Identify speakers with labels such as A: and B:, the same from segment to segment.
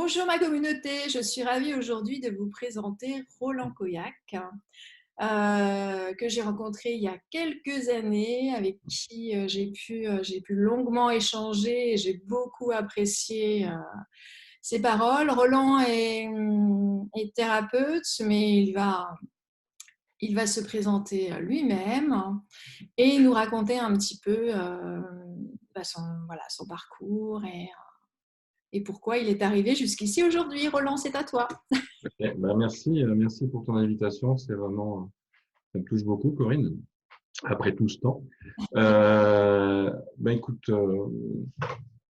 A: Bonjour ma communauté, je suis ravie aujourd'hui de vous présenter Roland Coyac, que j'ai rencontré il y a quelques années, avec qui j'ai pu longuement échanger et j'ai beaucoup apprécié ses paroles. Roland est thérapeute, mais il va se présenter lui-même et nous raconter un petit peu son parcours et pourquoi il est arrivé jusqu'ici aujourd'hui. Roland, c'est à toi.
B: Merci, merci pour ton invitation. C'est vraiment, ça me touche beaucoup, Corinne, après tout ce temps. Écoute,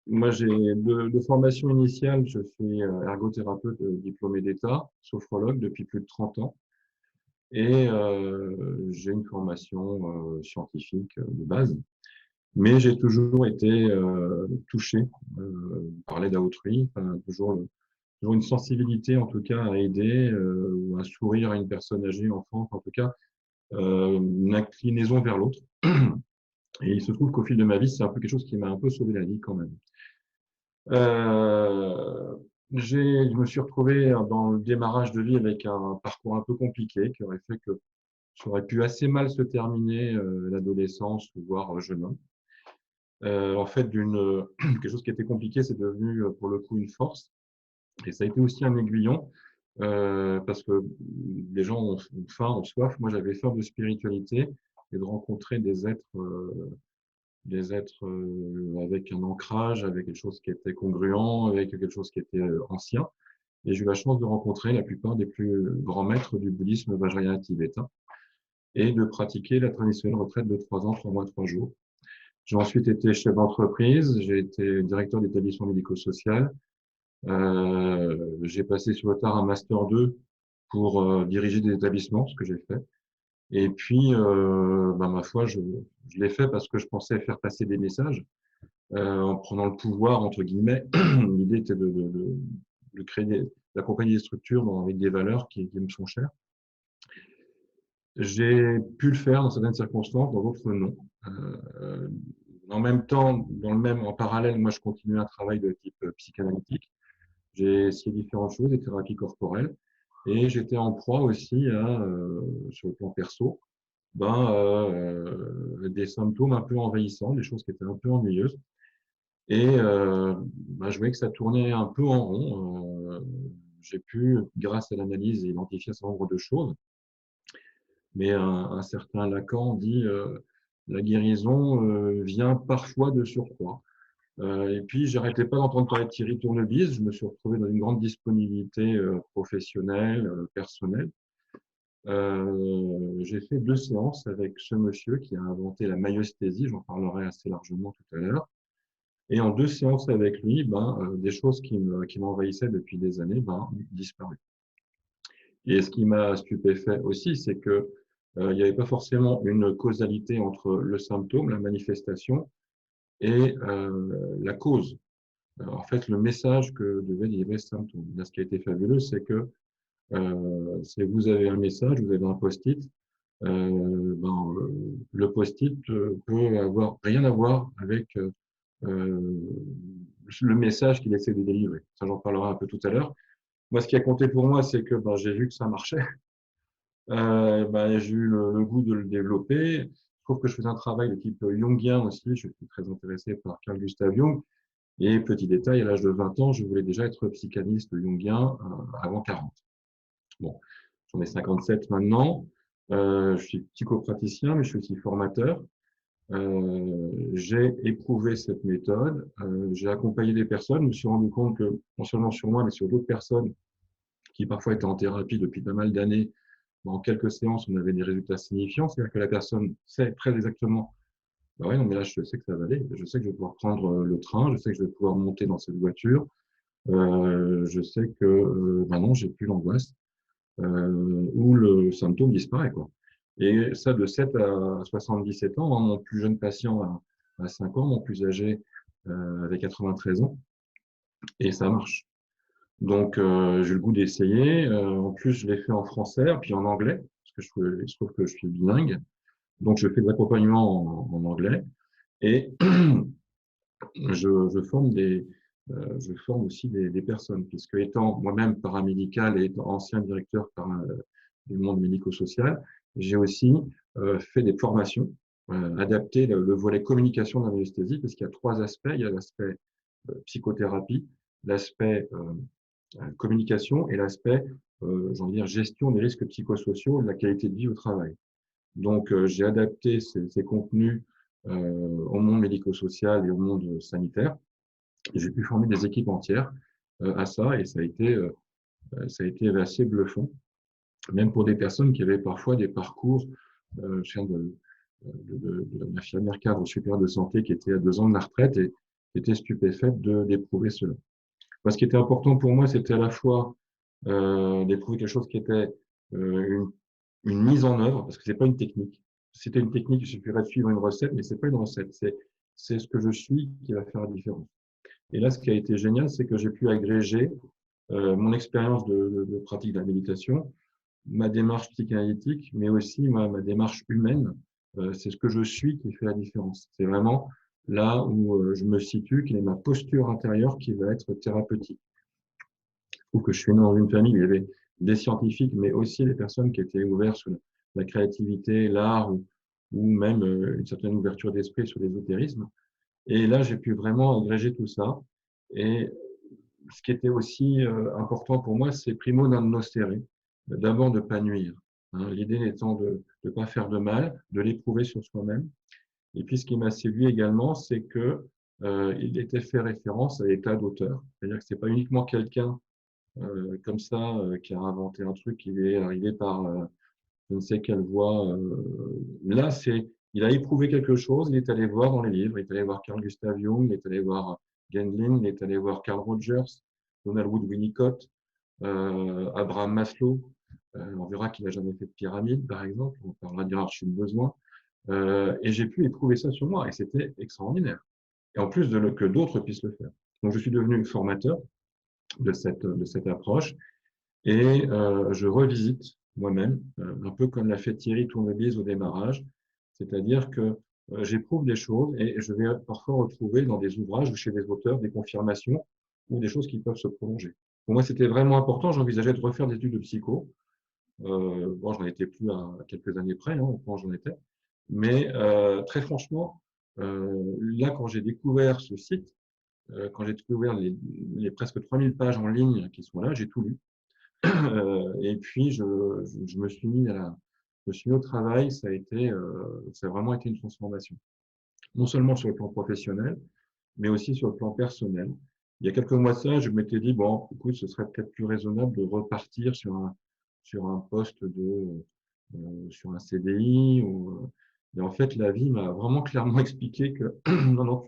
B: moi j'ai de formation initiale, je suis ergothérapeute diplômé d'État, sophrologue depuis plus de 30 ans, et j'ai une formation scientifique de base. Mais j'ai toujours été touché par l'aide à autrui, enfin, toujours une sensibilité en tout cas à aider ou à sourire à une personne âgée, enfant, en tout cas une inclinaison vers l'autre. Et il se trouve qu'au fil de ma vie, c'est un peu quelque chose qui m'a un peu sauvé la vie quand même. Euh, je me suis retrouvé dans le démarrage de vie avec un parcours un peu compliqué qui aurait fait que ça aurait pu assez mal se terminer l'adolescence ou voire jeune homme. En fait, quelque chose qui était compliqué, c'est devenu pour le coup une force. Et ça a été aussi un aiguillon, parce que les gens ont faim, ont soif. Moi, j'avais faim de spiritualité et de rencontrer des êtres avec un ancrage, avec quelque chose qui était congruent, avec quelque chose qui était ancien. Et j'ai eu la chance de rencontrer la plupart des plus grands maîtres du bouddhisme vajrayana tibétain et de pratiquer la traditionnelle retraite de 3 ans, 3 mois, 3 jours. J'ai ensuite été chef d'entreprise, j'ai été directeur d'établissement médico-social. J'ai passé sur le tard un master 2 pour diriger des établissements, ce que j'ai fait. Et puis, ma foi, je l'ai fait parce que je pensais faire passer des messages en prenant le pouvoir, entre guillemets. L'idée était de créer d'accompagner des structures avec des valeurs qui me sont chères. J'ai pu le faire dans certaines circonstances, dans d'autres non. Euh, En même temps, en parallèle, moi, je continuais un travail de type psychanalytique. J'ai essayé différentes choses, des thérapies corporelles, et j'étais en proie aussi sur le plan perso, des symptômes un peu envahissants, des choses qui étaient un peu ennuyeuses. Et je voyais que ça tournait un peu en rond. J'ai pu, grâce à l'analyse, identifier un certain nombre de choses. Mais un certain Lacan dit la guérison vient parfois de surcroît. Et puis, j'arrêtais pas d'entendre parler de Thierry Tournevis. Je me suis retrouvé dans une grande disponibilité professionnelle, personnelle. J'ai fait 2 séances avec ce monsieur qui a inventé la myosthésie. J'en parlerai assez largement tout à l'heure. Et en 2 séances avec lui, des choses qui m'envahissaient depuis des années, disparu. Et ce qui m'a stupéfait aussi, c'est que il n'y avait pas forcément une causalité entre le symptôme, la manifestation, et la cause. En fait, le message que devait délivrer ce symptôme. Là, ce qui a été fabuleux, c'est que vous avez un message, vous avez un post-it. Le post-it peut avoir rien à voir avec le message qu'il essaie de délivrer. Ça, j'en parlerai un peu tout à l'heure. Moi, ce qui a compté pour moi, c'est que j'ai vu que ça marchait. J'ai eu le goût de le développer. Je trouve que je faisais un travail de type jungien aussi. Je suis très intéressé par Carl Gustav Jung. Et petit détail, à l'âge de 20 ans, je voulais déjà être psychanalyste jungien avant 40. Bon, j'en ai 57 maintenant. Je suis psychopraticien, mais je suis aussi formateur. J'ai éprouvé cette méthode. J'ai accompagné des personnes. Je me suis rendu compte que, non seulement sur moi, mais sur d'autres personnes qui parfois étaient en thérapie depuis pas mal d'années, en quelques séances, on avait des résultats signifiants. C'est-à-dire que la personne sait très exactement, ouais, non, mais là, je sais que ça va aller. Je sais que je vais pouvoir prendre le train. Je sais que je vais pouvoir monter dans cette voiture. Je sais que maintenant, j'ai plus l'angoisse ou le symptôme disparaît, quoi. Et ça, de 7 à 77 ans, hein, mon plus jeune patient a 5 ans, mon plus âgé avait 93 ans, et ça marche. Donc, j'ai le goût d'essayer. En plus, je l'ai fait en français, puis en anglais, parce que je trouve que je suis bilingue. Donc, je fais de l'accompagnement en anglais. Et je forme je forme aussi des personnes, puisque étant moi-même paramédical et étant ancien directeur du monde médico-social, j'ai aussi fait des formations adaptées, le volet communication dans l'anesthésie, parce qu'il y a trois aspects. Il y a l'aspect psychothérapie, l'aspect communication et l'aspect, j'ai envie de dire, gestion des risques psychosociaux et de la qualité de vie au travail. Donc, j'ai adapté ces contenus au monde médico-social et au monde sanitaire. J'ai pu former des équipes entières à ça et ça a été assez bluffant, même pour des personnes qui avaient parfois des parcours, je viens de l'infirmière cadre supérieur de santé qui était à 2 ans de la retraite et était stupéfaite d'éprouver cela. Ce qui était important pour moi, c'était à la fois d'éprouver quelque chose qui était une mise en œuvre, parce que c'est pas une technique. Si c'était une technique, il suffirait de suivre une recette, mais c'est pas une recette. C'est ce que je suis qui va faire la différence. Et là, ce qui a été génial, c'est que j'ai pu agréger mon expérience de pratique de la méditation, ma démarche psychanalytique, mais aussi ma démarche humaine. C'est ce que je suis qui fait la différence. C'est vraiment là où je me situe, quelle est ma posture intérieure qui va être thérapeutique. Je trouve que je suis né dans une famille où il y avait des scientifiques, mais aussi des personnes qui étaient ouvertes sur la créativité, l'art ou même une certaine ouverture d'esprit sur l'ésotérisme. Et là, j'ai pu vraiment agréger tout ça. Et ce qui était aussi important pour moi, c'est primo non nocere, d'abord de ne pas nuire. Hein, l'idée étant de ne pas faire de mal, de l'éprouver sur soi-même. Et puis, ce qui m'a séduit également, c'est que il était fait référence à l'état d'auteur. C'est-à-dire que c'est pas uniquement quelqu'un comme ça qui a inventé un truc qui est arrivé par je ne sais quelle voie. Là, il a éprouvé quelque chose, il est allé voir dans les livres, il est allé voir Carl Gustav Jung, il est allé voir Gendlin, il est allé voir Carl Rogers, Donald Wood Winnicott, Abraham Maslow. On verra qu'il n'a jamais fait de pyramide, par exemple. On parlera d'hierarchie de besoin. Et j'ai pu éprouver ça sur moi et c'était extraordinaire. Et en plus que d'autres puissent le faire. Donc, je suis devenu formateur de cette approche et je revisite moi-même, un peu comme l'a fait Thierry Tournevis au démarrage, c'est-à-dire que j'éprouve des choses et je vais parfois retrouver dans des ouvrages ou chez des auteurs des confirmations ou des choses qui peuvent se prolonger. Pour moi, c'était vraiment important. J'envisageais de refaire des études de psycho. Bon, j'en étais plus à quelques années près, hein, quand j'en étais. Mais très franchement, là, quand j'ai découvert ce site, quand j'ai découvert les presque 3000 pages en ligne qui sont là, j'ai tout lu. Et puis, je me suis mis je me suis mis au travail. Ça a vraiment été une transformation. Non seulement sur le plan professionnel, mais aussi sur le plan personnel. Il y a quelques mois de ça, je m'étais dit, bon, écoute, ce serait peut-être plus raisonnable de repartir sur un poste sur un CDI. Et en fait, la vie m'a vraiment clairement expliqué que non, non,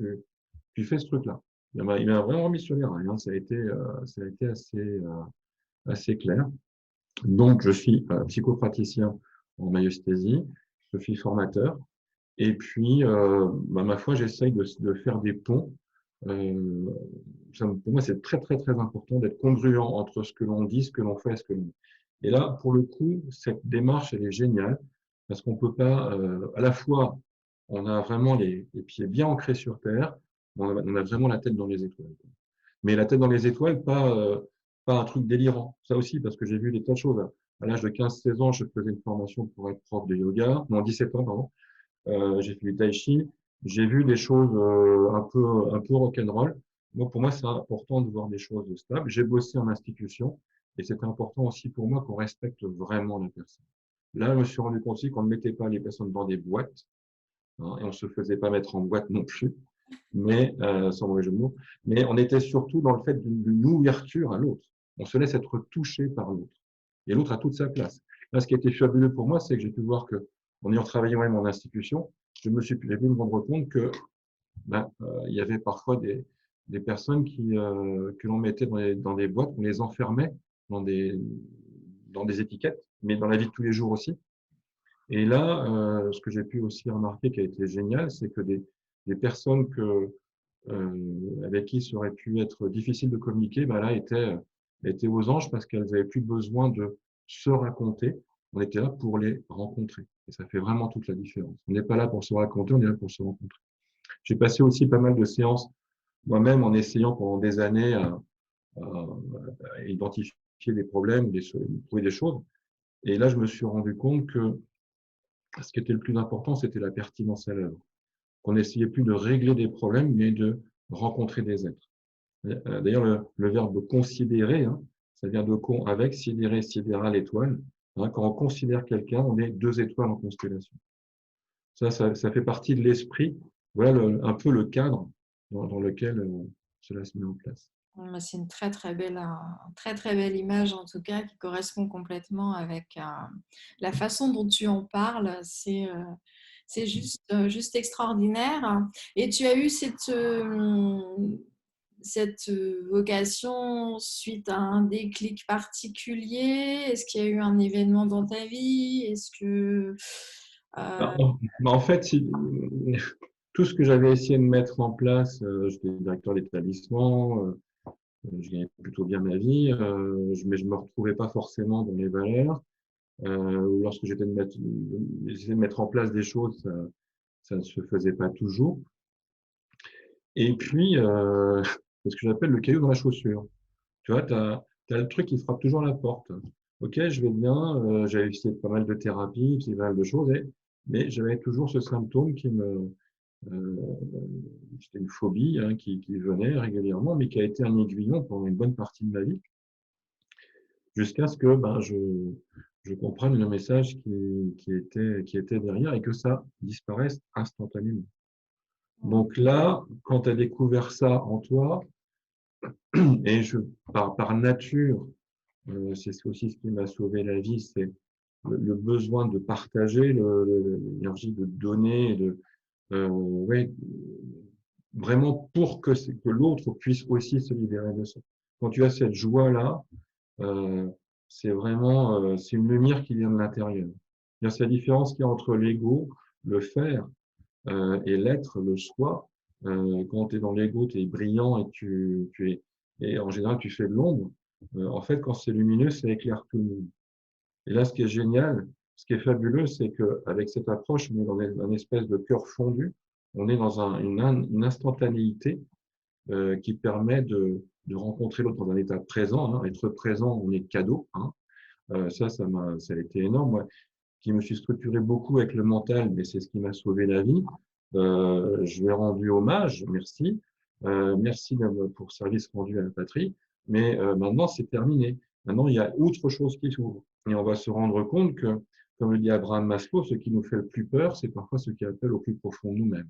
B: tu fais ce truc-là. Il m'a vraiment mis sur les rails. Hein. Ça a été assez clair. Donc, je suis psychopraticien en myosthésie, je suis formateur, et puis, ma foi, j'essaye de faire des ponts. Euh, pour moi, c'est très, très, très important d'être congruent entre ce que l'on dit, ce que l'on fait et ce que l'on dit. Et là, pour le coup, cette démarche, elle est géniale, parce qu'on peut pas, à la fois, on a vraiment les pieds bien ancrés sur terre, on a vraiment la tête dans les étoiles. Mais la tête dans les étoiles, pas un truc délirant. Ça aussi, parce que j'ai vu des tas de choses. À l'âge de 15-16 ans, je faisais une formation pour être prof de yoga. Non, 17 ans, pardon. J'ai fait du tai chi. J'ai vu des choses un peu rock'n'roll. Moi, pour moi, c'est important de voir des choses stables. J'ai bossé en institution et c'était important aussi pour moi qu'on respecte vraiment la personne. Là, je me suis rendu compte aussi qu'on ne mettait pas les personnes dans des boîtes, hein, et on se faisait pas mettre en boîte non plus, mais sans mauvais jeu de mots. Mais on était surtout dans le fait d'une ouverture à l'autre. On se laisse être touché par l'autre. Et l'autre a toute sa place. Là, ce qui a été fabuleux pour moi, c'est que j'ai pu voir que, en ayant travaillé moi-même en institution, j'ai pu me rendre compte que il y avait parfois des personnes que l'on mettait dans des boîtes, on les enfermait dans des étiquettes, mais dans la vie de tous les jours aussi. Et là, ce que j'ai pu aussi remarquer qui a été génial, c'est que des personnes avec qui ça aurait pu être difficile de communiquer, là, étaient aux anges parce qu'elles n'avaient plus besoin de se raconter. On était là pour les rencontrer. Et ça fait vraiment toute la différence. On n'est pas là pour se raconter, on est là pour se rencontrer. J'ai passé aussi pas mal de séances moi-même en essayant pendant des années à identifier des problèmes, trouver des choses. Et là, je me suis rendu compte que ce qui était le plus important, c'était la pertinence à l'œuvre. Qu'on n'essayait plus de régler des problèmes, mais de rencontrer des êtres. D'ailleurs, le verbe considérer, hein, ça vient de con avec, sidérer, sidéra, l'étoile. Hein, quand on considère quelqu'un, on est 2 étoiles en constellation. Ça fait partie de l'esprit. Voilà un peu le cadre dans lequel cela se met en place.
A: C'est une très très belle image en tout cas qui correspond complètement avec la façon dont tu en parles. C'est juste extraordinaire. Et tu as eu cette vocation suite à un déclic particulier? Est-ce qu'il y a eu un événement dans ta vie? Est-ce que euh,
B: En fait, tout ce que j'avais essayé de mettre en place, j'étais directeur d'établissement, je gagnais plutôt bien ma vie, mais je me retrouvais pas forcément dans les valeurs. Lorsque j'essayais de mettre en place des choses, ça ne se faisait pas toujours. Et puis, c'est ce que j'appelle le caillou dans la chaussure. Tu vois, tu as le truc qui frappe toujours à la porte. Ok, je vais bien, j'avais essayé pas mal de thérapies, pas mal de choses, mais j'avais toujours ce symptôme euh, c'était une phobie hein, qui venait régulièrement, mais qui a été un aiguillon pendant une bonne partie de ma vie, jusqu'à ce que je comprenne le message qui était derrière et que ça disparaisse instantanément. Donc là, quand tu as découvert ça en toi, et par nature, c'est aussi ce qui m'a sauvé la vie, c'est le besoin de partager, l'énergie de donner, ouais, vraiment pour que l'autre puisse aussi se libérer de ça. Quand tu as cette joie-là, euh, c'est vraiment c'est une lumière qui vient de l'intérieur. C'est la différence qu'il y a entre l'ego, le faire, et l'être, le soi. Quand tu es dans l'ego, tu es brillant et en général tu fais de l'ombre. En fait, quand c'est lumineux, ça éclaire tout le monde. Et là, ce qui est génial, ce qui est fabuleux, c'est qu'avec cette approche, on est dans un espèce de cœur fondu. On est dans une instantanéité qui permet de rencontrer l'autre dans un état présent. Hein. Être présent, on est cadeau. Hein. Ça a été énorme. Moi, qui me suis structuré beaucoup avec le mental, mais c'est ce qui m'a sauvé la vie. Je lui ai rendu hommage, merci. Merci pour service rendu à la patrie. Mais maintenant, c'est terminé. Maintenant, il y a autre chose qui s'ouvre. Et on va se rendre compte que, comme le dit Abraham Maslow, ce qui nous fait le plus peur, c'est parfois ce qui appelle au plus profond de nous-mêmes.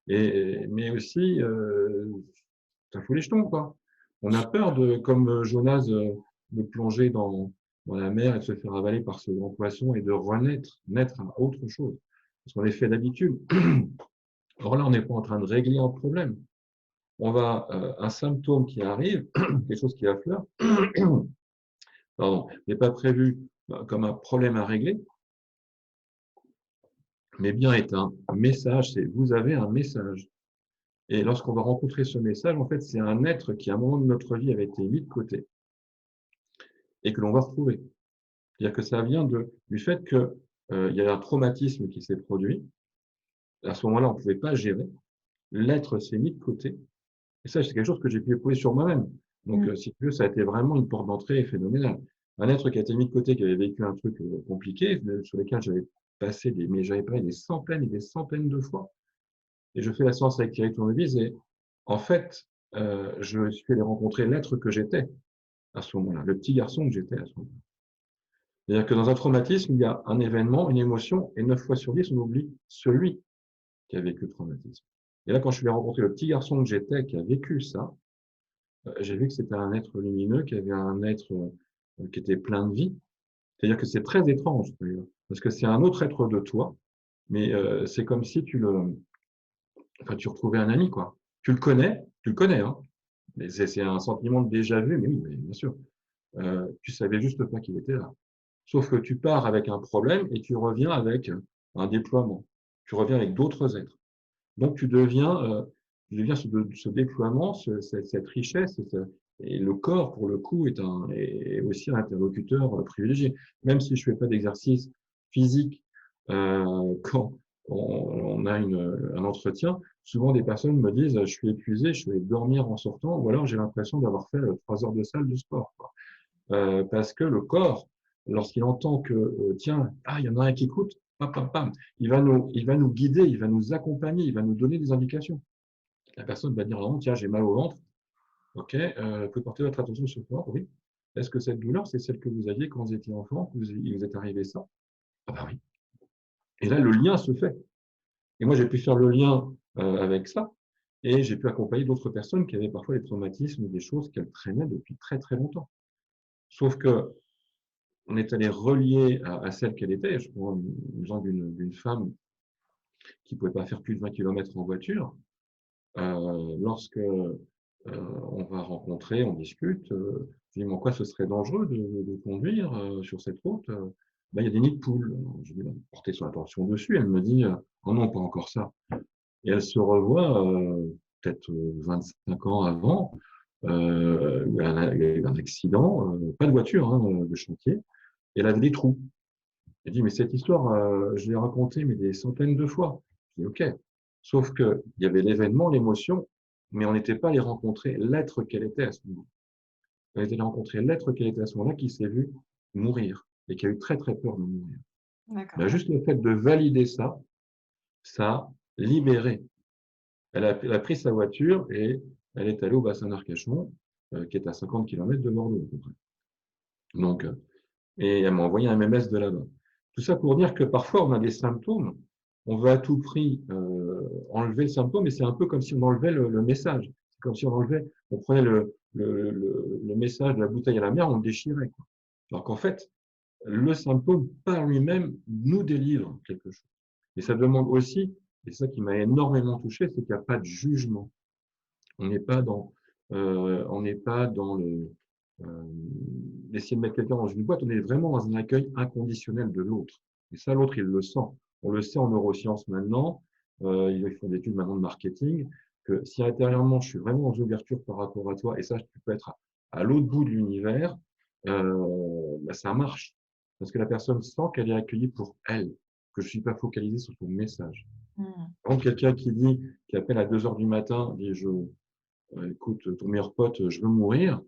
B: Mais aussi, ça fout les jetons, quoi. On a peur comme Jonas, de plonger dans la mer et de se faire avaler par ce grand poisson et de naître à autre chose. Parce qu'on est fait d'habitude. Or là, on n'est pas en train de régler un problème. Un symptôme qui arrive, quelque chose qui affleure, pardon, n'est pas prévu comme un problème à régler, mais bien est un message. Vous avez un message. Et lorsqu'on va rencontrer ce message, en fait, c'est un être qui, à un moment de notre vie, avait été mis de côté et que l'on va retrouver. C'est-à-dire que ça vient du fait que il y a un traumatisme qui s'est produit. À ce moment-là, on ne pouvait pas gérer. L'être s'est mis de côté. Et ça, c'est quelque chose que j'ai pu éprouver sur moi-même. Donc, si tu veux, ça a été vraiment une porte d'entrée phénoménale. Un être qui a été mis de côté, qui avait vécu un truc compliqué, sur lequel j'avais passé mais j'avais parlé des centaines et des centaines de fois. Et je fais la séance avec Thierry Tournevis et en fait, je suis allé rencontrer l'être que j'étais à ce moment-là, le petit garçon que j'étais à ce moment-là. C'est-à-dire que dans un traumatisme, il y a un événement, une émotion, et 9 fois sur 10, on oublie celui qui a vécu le traumatisme. Et là, quand je suis allé rencontrer le petit garçon que j'étais, qui a vécu ça, j'ai vu que c'était un être lumineux, qui avait un être qui était plein de vie. C'est-à-dire que c'est très étrange, d'ailleurs, parce que c'est un autre être de toi, mais c'est comme si tu retrouvais un ami, quoi. Tu le connais, hein. Mais c'est un sentiment de déjà vu, mais oui, bien sûr. Tu savais juste pas qu'il était là. Sauf que tu pars avec un problème et tu reviens avec un déploiement. Tu reviens avec d'autres êtres. Donc tu deviens ce déploiement, cette richesse, et le corps, pour le coup, est aussi un interlocuteur privilégié. Même si je fais pas d'exercice physique on a un entretien, souvent des personnes me disent, je suis épuisé, je vais dormir en sortant, ou alors j'ai l'impression d'avoir fait 3 heures de salle de sport, quoi. Parce que le corps, lorsqu'il entend que, tiens, il y en a un qui écoute, pam, pam, pam, il va nous guider, il va nous accompagner, il va nous donner des indications. La personne va dire, non, tiens, j'ai mal au ventre. OK, vous pouvez porter votre attention sur le corps, oui. Est-ce que cette douleur, c'est celle que vous aviez quand vous étiez enfant, que il vous est arrivé ça? Ah bah oui. Et là, le lien se fait. Et moi, j'ai pu faire le lien avec ça, et j'ai pu accompagner d'autres personnes qui avaient parfois des traumatismes, des choses qu'elles traînaient depuis très très longtemps. Sauf que on est allé relier à celle qu'elle était. Je prends l'exemple d'une femme qui pouvait pas faire plus de 20 kilomètres en voiture. Lorsque on va rencontrer, on discute, je dis, mais en quoi ce serait dangereux de conduire sur cette route? Ben, il y a des nids de poules. Je dis, ben, portez son attention dessus. Elle me dit, oh non, pas encore ça. Et elle se revoit peut-être 25 ans avant. Il y a eu un accident, pas de voiture, hein, de chantier, et elle avait des trous. Elle dit, mais cette histoire, je l'ai racontée mais des centaines de fois. Je dis, OK. Sauf que il y avait l'événement, l'émotion, mais on n'était pas allé rencontrer l'être qu'elle était à ce moment-là. On était allé rencontrer l'être qu'elle était à ce moment-là qui s'est vu mourir et qui a eu très, très peur de mourir.
A: D'accord.
B: Ben, juste le fait de valider ça, ça a libéré. Elle a pris sa voiture et elle est allée au bassin d'Arcachon, qui est à 50 kilomètres de Bordeaux, à peu près. Donc, et elle m'a envoyé un MMS de là-bas. Tout ça pour dire que parfois, on a des symptômes, on veut à tout prix enlever le symptôme, et c'est un peu comme si on enlevait le message. C'est comme si on prenait le message de la bouteille à la mer, on le déchirait, quoi. Alors qu'en fait, le symptôme par lui-même nous délivre quelque chose. Et ça demande aussi, et c'est ça qui m'a énormément touché, c'est qu'il n'y a pas de jugement. On n'est pas dans, on n'est pas dans d'essayer de mettre quelqu'un dans une boîte. On est vraiment dans un accueil inconditionnel de l'autre. Et ça, l'autre, il le sent. On le sait en neurosciences maintenant. Ils font des études maintenant de marketing, que si intérieurement, je suis vraiment dans une ouverture par rapport à toi, et ça, tu peux être à l'autre bout de l'univers, bah, ça marche. Parce que la personne sent qu'elle est accueillie pour elle, que je ne suis pas focalisé sur ton message.
A: Mmh.
B: Par exemple, quelqu'un qui appelle à 2 heures du matin, dit, écoute, ton meilleur pote, je veux mourir.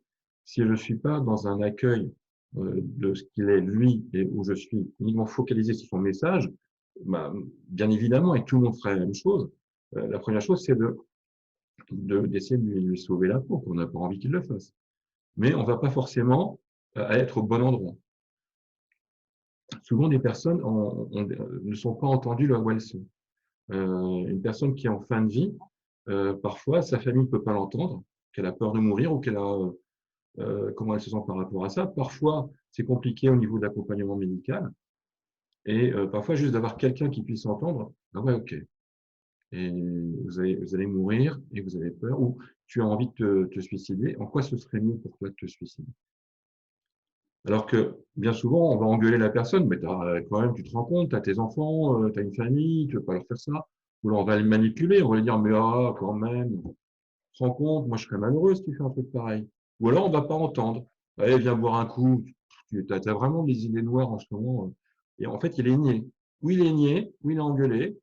B: Si je ne suis pas dans un accueil de ce qu'il est lui et où je suis uniquement focalisé sur son message, bah, bien évidemment, et tout le monde ferait la même chose, la première chose, c'est d'essayer de lui sauver la peau, qu'on n'a pas envie qu'il le fasse. Mais on ne va pas forcément être au bon endroit. Souvent, des personnes ne sont pas entendues là où elles sont. Une personne qui est en fin de vie, parfois, sa famille ne peut pas l'entendre, qu'elle a peur de mourir ou qu'elle a comment elle se sent par rapport à ça. Parfois, c'est compliqué au niveau de l'accompagnement médical. Et parfois, juste d'avoir quelqu'un qui puisse entendre, ah ouais, ok. Et vous allez mourir et vous avez peur, ou tu as envie de te suicider. En quoi ce serait mieux pour toi de te suicider? Alors que bien souvent, on va engueuler la personne, mais quand même, tu te rends compte, tu as tes enfants, tu as une famille, tu ne veux pas leur faire ça. Ou alors on va le manipuler, on va lui dire, mais quand même, tu te rends compte, moi je serais malheureux si tu fais un truc pareil. Ou alors on va pas entendre. Allez, viens boire un coup. Tu as vraiment des idées noires en ce moment. Et en fait, il est niais. Ou il est niais, ou il est engueulé,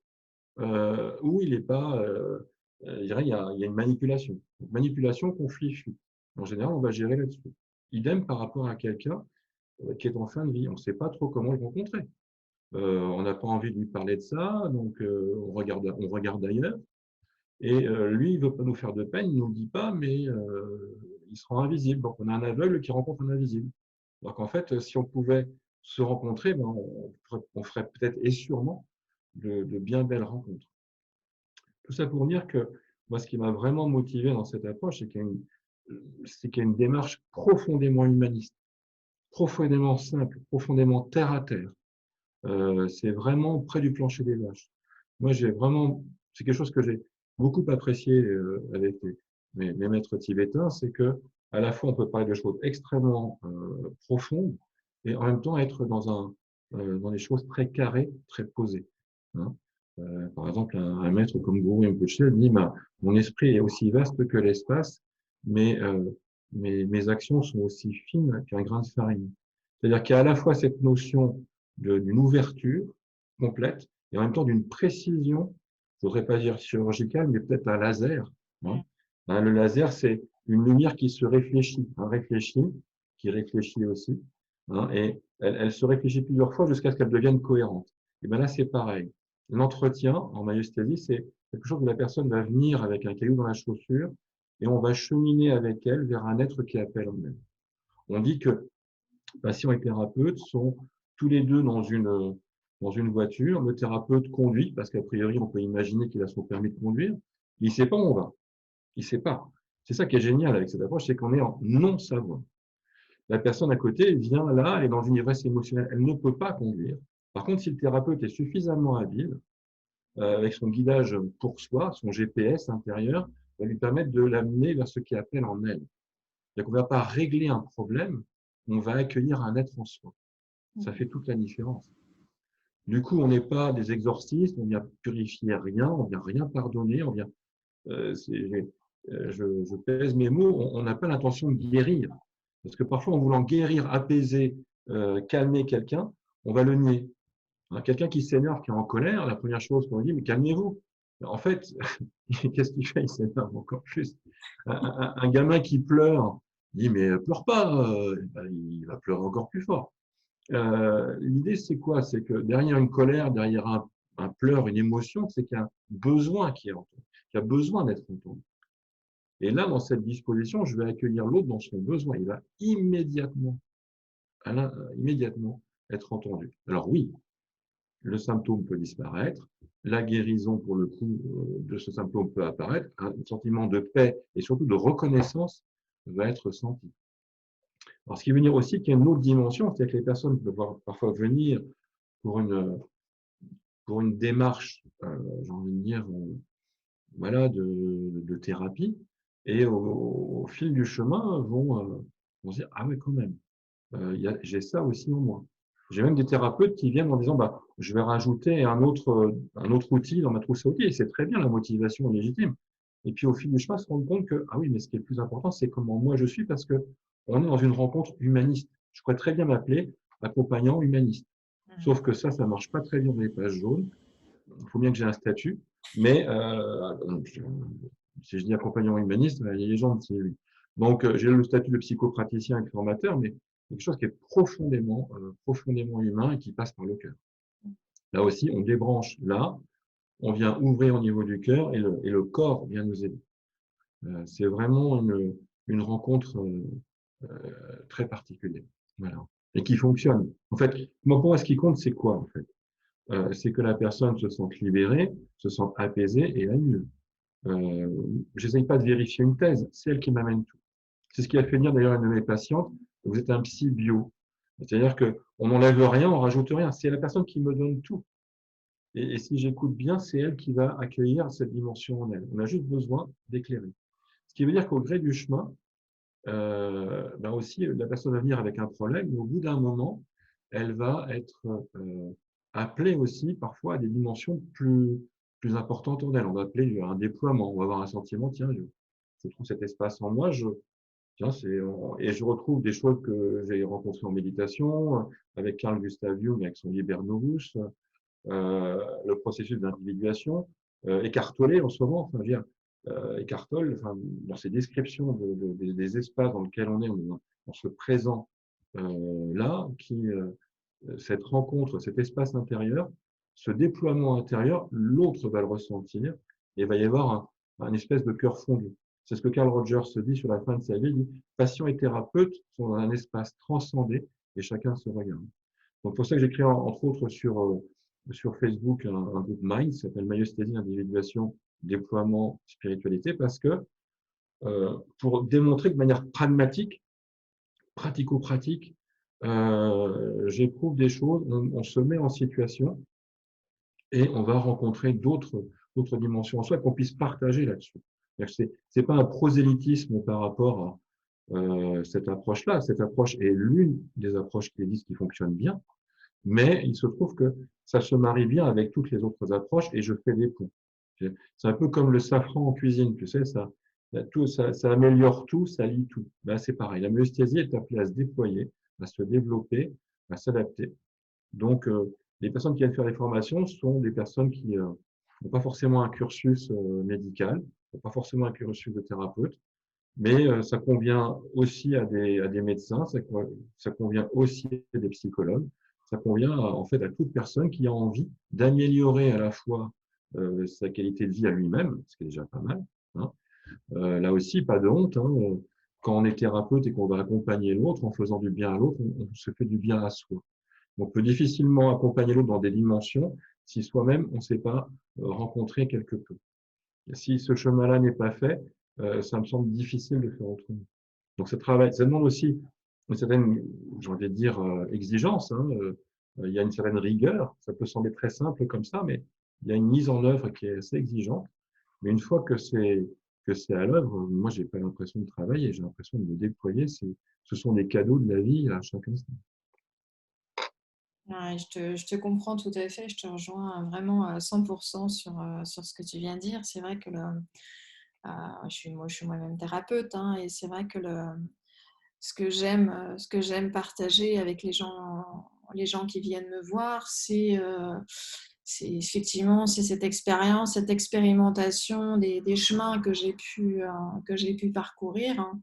B: ou il est pas. Je dirais, il y a une manipulation. Donc, manipulation, conflit, fuite. En général, on va gérer là-dessus. Idem par rapport à quelqu'un qui est en fin de vie. On ne sait pas trop comment le rencontrer. On n'a pas envie de lui parler de ça, donc on regarde ailleurs. Et lui, il veut pas nous faire de peine, il nous le dit pas, mais il se rend invisible. Donc, on a un aveugle qui rencontre un invisible. Donc, en fait, si on pouvait se rencontrer, ben, on ferait peut-être et sûrement de bien belles rencontres. Tout ça pour dire que moi, ce qui m'a vraiment motivé dans cette approche, c'est qu'il y a une démarche profondément humaniste, profondément simple, profondément terre à terre. C'est vraiment près du plancher des vaches. Moi, c'est quelque chose que j'ai beaucoup apprécié avec mes maîtres tibétains, c'est que à la fois on peut parler de choses extrêmement profondes et en même temps être dans des choses très carrées, très posées, hein. Par exemple, un maître comme Guru Rinpoche dit, mon esprit est aussi vaste que l'espace, mais mes actions sont aussi fines qu'un grain de farine. C'est-à-dire qu'il y a à la fois cette notion d'une ouverture complète, et en même temps d'une précision, je voudrais pas dire chirurgicale, mais peut-être un laser. Hein. Hein, le laser, c'est une lumière qui se réfléchit, qui réfléchit aussi, hein, et elle se réfléchit plusieurs fois jusqu'à ce qu'elle devienne cohérente. Et bien là, c'est pareil. L'entretien en myostésie, c'est quelque chose où la personne va venir avec un caillou dans la chaussure et on va cheminer avec elle vers un être qui appelle en elle. On dit que patient et thérapeute sont tous les deux dans une voiture. Le thérapeute conduit, parce qu'a priori, on peut imaginer qu'il a son permis de conduire. Il ne sait pas où on va. Il ne sait pas. C'est ça qui est génial avec cette approche, c'est qu'on est en non-savoir. La personne à côté vient là, elle est dans une ivresse émotionnelle. Elle ne peut pas conduire. Par contre, si le thérapeute est suffisamment habile, avec son guidage pour soi, son GPS intérieur, va lui permettre de l'amener vers ce qui appelle en elle. Donc, on ne va pas régler un problème, on va accueillir un être en soi. Ça fait toute la différence. Du coup, on n'est pas des exorcistes, on vient purifier rien, on vient rien pardonner, on vient, je pèse mes mots, on n'a pas l'intention de guérir. Parce que parfois, en voulant guérir, apaiser, calmer quelqu'un, on va le nier. Hein, quelqu'un qui s'énerve, qui est en colère, la première chose qu'on lui dit, mais calmez-vous. En fait, qu'est-ce qu'il fait? Il s'énerve encore plus. Un gamin qui pleure, il dit, mais pleure pas, il va pleurer encore plus fort. L'idée, c'est quoi? C'est que derrière une colère, derrière un pleur, une émotion, c'est qu'il y a un besoin qui est entendu, qui a besoin d'être entendu. Et là, dans cette disposition, je vais accueillir l'autre dans son besoin. Il va immédiatement, immédiatement être entendu. Alors oui, le symptôme peut disparaître, la guérison, pour le coup, de ce symptôme peut apparaître, un sentiment de paix et surtout de reconnaissance va être senti. Alors, ce qui veut dire aussi qu'il y a une autre dimension, c'est que les personnes peuvent parfois venir pour une démarche, j'ai envie de dire, voilà, de thérapie, et au fil du chemin vont se dire, ah ouais, quand même, j'ai ça aussi en moi. J'ai même des thérapeutes qui viennent en disant, bah, je vais rajouter un autre outil dans ma trousse à outils, et c'est très bien, la motivation est légitime. Et puis au fil du chemin, se rendre compte que, ah oui, mais ce qui est le plus important, c'est comment moi je suis, parce que on est dans une rencontre humaniste. Je pourrais très bien m'appeler accompagnant humaniste. Sauf que ça marche pas très bien dans les pages jaunes. Il faut bien que j'ai un statut, mais si je dis accompagnant humaniste, il y a les gens qui, oui. Donc, j'ai le statut de psychopraticien et de formateur, mais quelque chose qui est profondément humain et qui passe par le cœur. Là aussi, on débranche là, on vient ouvrir au niveau du cœur et le corps vient nous aider. C'est vraiment une rencontre très particulière. Voilà. Et qui fonctionne. En fait, pour moi, ce qui compte, c'est quoi, en fait? C'est que la personne se sente libérée, se sente apaisée et aille mieux. J'essaye pas de vérifier une thèse, c'est elle qui m'amène tout. C'est ce qui a fait dire d'ailleurs à une de mes patientes, vous êtes un psy bio. C'est-à-dire qu'on n'enlève rien, on rajoute rien. C'est la personne qui me donne tout. Et si j'écoute bien, c'est elle qui va accueillir cette dimension en elle. On a juste besoin d'éclairer. Ce qui veut dire qu'au gré du chemin, ben aussi, la personne va venir avec un problème, mais au bout d'un moment, elle va être appelée aussi parfois à des dimensions plus importantes en elle. On va appeler un déploiement, on va avoir un sentiment, tiens, je trouve cet espace en moi, et je retrouve des choses que j'ai rencontrées en méditation, avec Carl Gustav Jung, avec son Liber Novus, le processus d'individuation, Eckhart Tolle en ce moment, enfin, je veux dire, Eckhart Tolle, enfin, dans ses descriptions des espaces dans lesquels on est dans ce présent là, cette rencontre, cet espace intérieur, ce déploiement intérieur, l'autre va le ressentir et il va y avoir un espèce de cœur fondu. C'est ce que Carl Rogers se dit sur la fin de sa vie. Il dit, patient et thérapeute sont dans un espace transcendé et chacun se regarde. Donc, pour ça que j'ai créé, entre autres, sur Facebook, un groupe Mind, qui s'appelle Myostésie, Individuation, Déploiement, Spiritualité, parce que pour démontrer de manière pragmatique, pratico-pratique, j'éprouve des choses, on se met en situation et on va rencontrer d'autres dimensions en soi qu'on puisse partager là-dessus. C'est pas un prosélytisme par rapport à cette approche-là. Cette approche est l'une des approches qui existent, qui fonctionne bien, mais il se trouve que ça se marie bien avec toutes les autres approches et je fais des ponts. C'est un peu comme le safran en cuisine, tu sais, ça améliore tout, ça lie tout. Ben, c'est pareil, la myostésie est appelée à se déployer, à se développer, à s'adapter. Donc, Les personnes qui viennent faire les formations sont des personnes qui n'ont pas forcément un cursus médical, n'ont pas forcément un cursus de thérapeute, mais ça convient aussi à des médecins, ça convient aussi à des psychologues, ça convient en fait à toute personne qui a envie d'améliorer à la fois sa qualité de vie à lui-même, ce qui est déjà pas mal. Hein. Là aussi, pas de honte. Hein. Quand on est thérapeute et qu'on va accompagner l'autre en faisant du bien à l'autre, on se fait du bien à soi. On peut difficilement accompagner l'autre dans des dimensions si soi-même on ne s'est pas rencontré quelque peu. Et si ce chemin-là n'est pas fait, ça me semble difficile de faire autrement. Donc ça demande aussi une certaine, j'ai envie de dire, exigence. Hein. Il y a une certaine rigueur. Ça peut sembler très simple comme ça, mais il y a une mise en œuvre qui est assez exigeante. Mais une fois que c'est à l'œuvre, moi j'ai pas l'impression de travailler, j'ai l'impression de me déployer. Ce sont des cadeaux de la vie à chaque instant.
A: Ouais, je te comprends tout à fait, je te rejoins vraiment à 100% sur ce que tu viens de dire. C'est vrai que je suis moi-même thérapeute, hein, et c'est vrai que ce que j'aime partager avec les gens qui viennent me voir, c'est effectivement c'est cette expérience, cette expérimentation des chemins que j'ai pu parcourir, hein,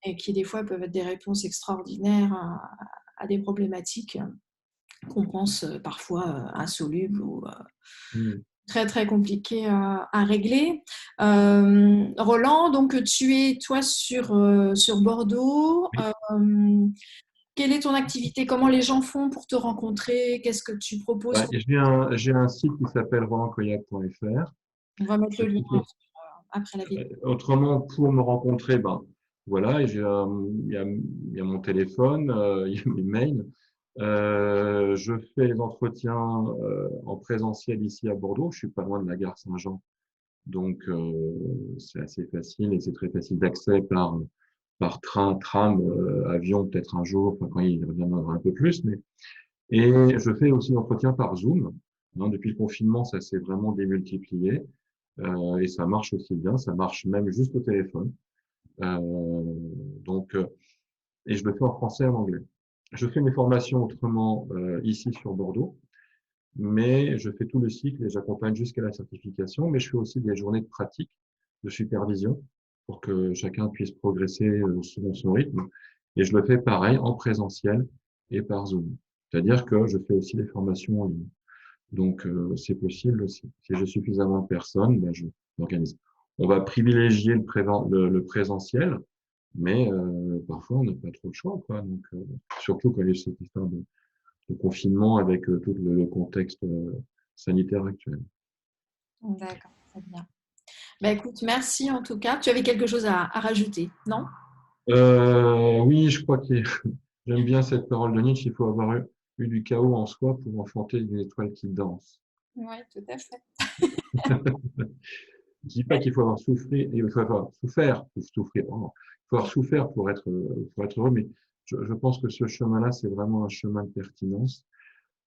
A: et qui des fois peuvent être des réponses extraordinaires à des problématiques qu'on pense parfois insolubles ou
B: Mmh.
A: très très compliquées à régler. Roland, donc tu es toi sur Bordeaux. Quelle est ton activité? Comment les gens font pour te rencontrer? Qu'est-ce que tu proposes?
B: Ouais, j'ai un site qui s'appelle rolandcoyac.fr.
A: On va mettre le lien après la vidéo.
B: Autrement, pour me rencontrer, ben, voilà, il y a mon téléphone, il y a mes mails. Je fais les entretiens en présentiel ici à Bordeaux. Je suis pas loin de la gare Saint-Jean, donc c'est assez facile et c'est très facile d'accès par train, tram, avion peut-être un jour, enfin, quand il reviendra un peu plus. Et je fais aussi l'entretien par Zoom. Hein, depuis le confinement, ça s'est vraiment démultiplié et ça marche aussi bien. Ça marche même juste au téléphone. Euh, donc, et je le fais en français et en anglais. Je fais mes formations autrement ici sur Bordeaux, mais je fais tout le cycle et j'accompagne jusqu'à la certification. Mais je fais aussi des journées de pratique, de supervision, pour que chacun puisse progresser selon son rythme. Et je le fais pareil en présentiel et par Zoom. C'est-à-dire que je fais aussi des formations en ligne. Donc, c'est possible aussi. Si j'ai suffisamment de personnes, ben, je m'organise. On va privilégier le présentiel, mais parfois, on n'a pas trop le choix, quoi. Donc, surtout quand il y a cette histoire de confinement avec tout le contexte sanitaire actuel.
A: D'accord, très bien. Bah, écoute, merci en tout cas. Tu avais quelque chose à rajouter, non?
B: Oui, je crois que j'aime bien cette parole de Nietzsche. Il faut avoir eu du chaos en soi pour enfanter une étoile qui danse.
A: Oui, tout à fait.
B: Je dis pas qu'il faut avoir souffert, il faut avoir souffert pour souffrir. Oh, il faut avoir souffert pour être heureux, mais je pense que ce chemin-là, c'est vraiment un chemin de pertinence.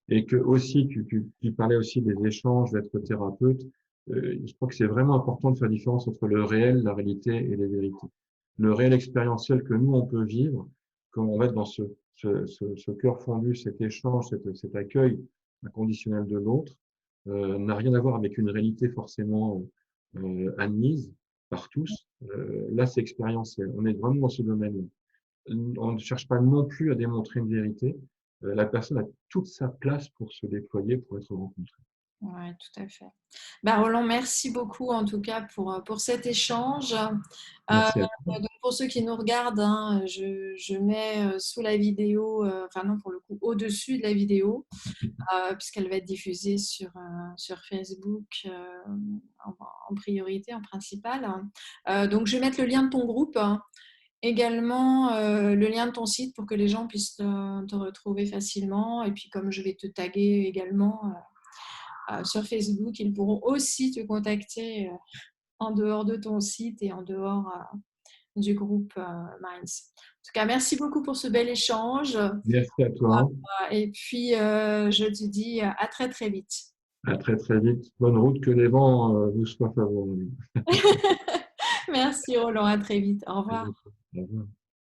B: Et que aussi, tu parlais aussi des échanges, d'être thérapeute. Je crois que c'est vraiment important de faire la différence entre le réel, la réalité et les vérités. Le réel expérientiel que nous, on peut vivre, quand on va être dans ce cœur fondu, cet échange, cet accueil inconditionnel de l'autre, n'a rien à voir avec une réalité forcément admise par tous. Là, c'est expérientiel. On est vraiment dans ce domaine-là. On ne cherche pas non plus à démontrer une vérité. La personne a toute sa place pour se déployer, pour être rencontrée.
A: Oui, tout à fait. Bah, Roland, merci beaucoup en tout cas pour cet échange.
B: Merci à toi.
A: Donc pour ceux qui nous regardent, hein, je mets sous la vidéo, enfin non, pour le coup, au-dessus de la vidéo, puisqu'elle va être diffusée sur Facebook en priorité, en principal. Donc je vais mettre le lien de ton groupe, hein, également le lien de ton site pour que les gens puissent te retrouver facilement. Et puis comme je vais te taguer également sur Facebook, ils pourront aussi te contacter en dehors de ton site et en dehors du groupe Minds. En tout cas, merci beaucoup pour ce bel échange.
B: Merci à toi.
A: Et puis, je te dis à très très vite.
B: À très très vite. Bonne route, que les vents vous soient favorables.
A: Merci Roland, à très vite. Au
B: À
A: revoir.
B: bientôt. Au revoir.